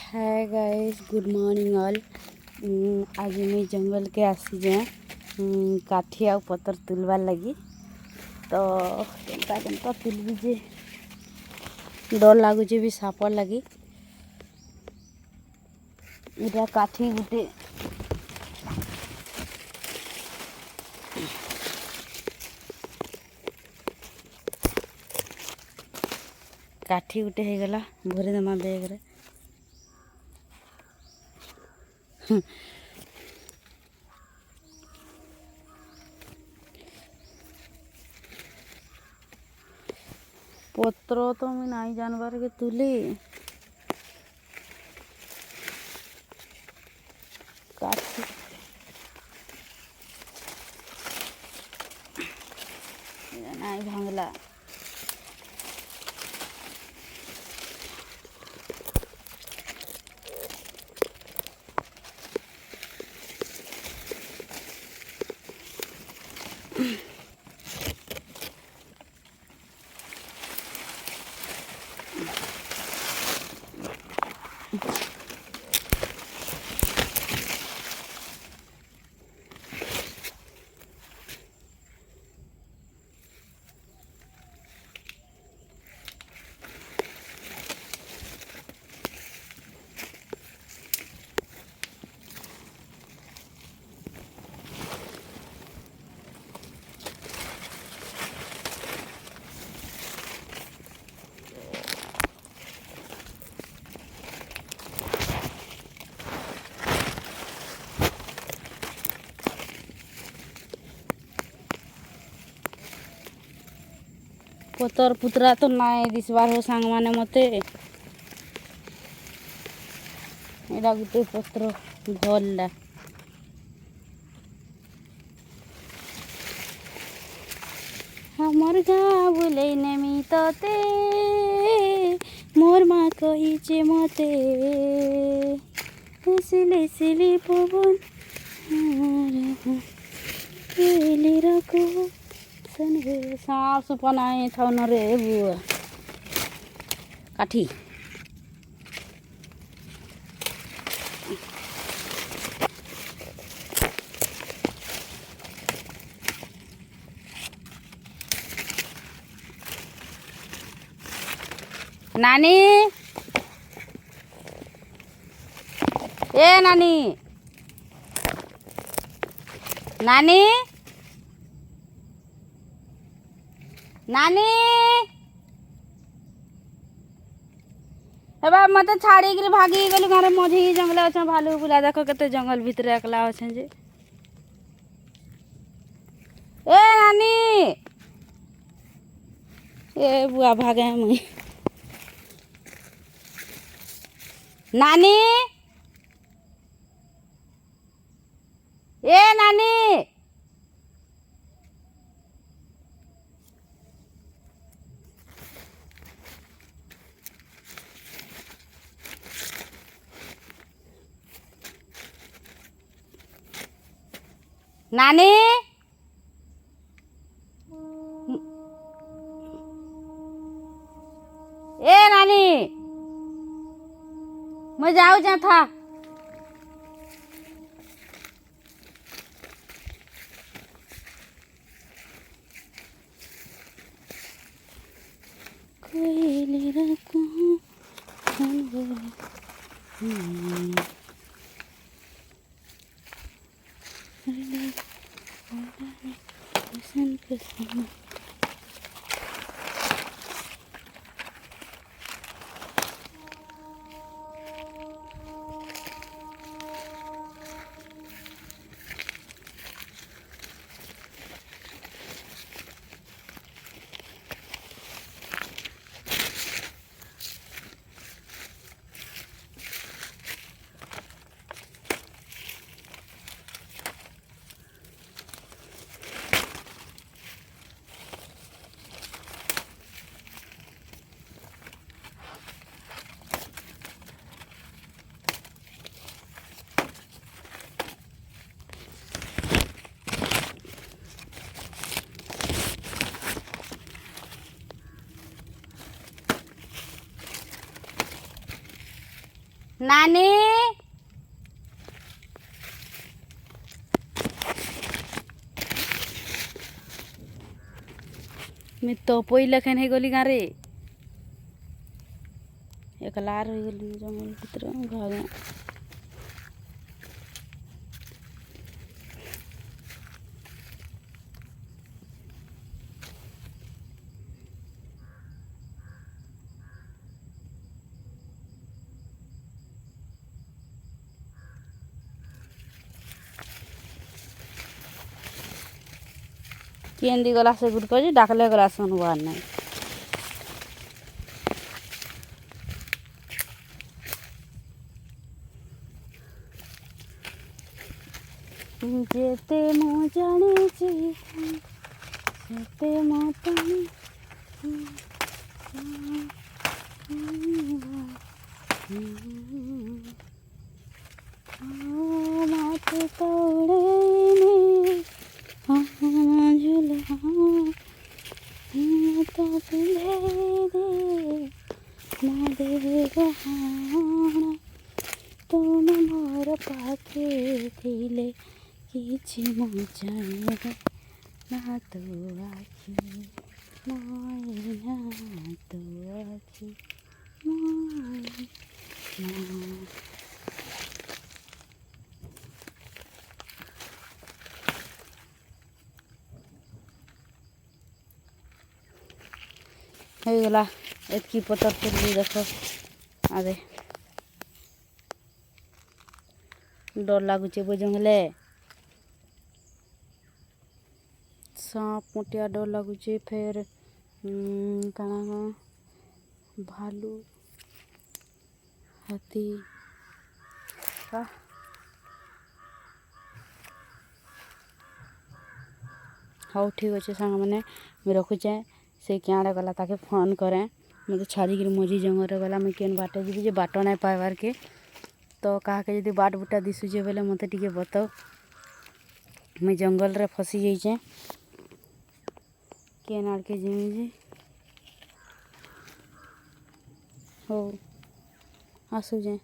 Hi guys, good morning all. आज मुई जंगल के आसी जाए काठी आ पतर तुलबार लगी। तो केनता केनता तुलबी जे डर लगुचे भी सापर लगी। इटा काठी गुटे काठी गुटे हो गला भरी देमा बैग रे। पत्र तो मुझे नहीं जानवर के तुली काठी नहीं भांगला। पतर पुतरा तो नाई दिसबार हो सांग माने मते। एडा गुटे पत्र भलला हमर गाँ बोले नेमी तते मोर माँ कहीचे मते सिली सिली पवन रको सांप सुपन आए था न रे बुआ काठी नानी ए नानी नानी नानी एबा मते छाड़ी के भागी गली घरे मझी जंगल अच्छा भालू बुला देखो केते जंगल भीतर एकला अछि जे। ए नानी ए बुआ भागे मुई नानी ए नानी नानी ए नानी मैं जाऊँ जा था कोई रखूं नानी मैं तो पई लखन है गली गारे एकलार हो गली जंगल भीतर भागे केंदी गला से गुड़ जी डाकले गला सन हुआ नहीं जेते मो जाने जेते मो तनी माथे तोड़े में झूला तो पिंधे दे ना दे गहाना तुम मोर पाखे थिले किछि मोजाने ना तो आखि मोय ना तो आखि मोय ना हो गला एतकी पतर तुलली देख आदे डर लगुचे वो जंगले सांप मोटिया डर लगुचे फिर काना भालू हाथी हाँ ठीक अच्छे सांग मैंने मैं रखुचे से क्या गला ताके फोन करें मतलब छाड़ी कर मझी जंगल गला मुझे केन बाटे जी जे बाट नहीं पाइबार के तो कहा के यदि बाट बुटा दिशुचे बोले मत टे बताओ मैं जंगल रे फसी जाइए केन आड़ के जिमी जे हो आसु जे।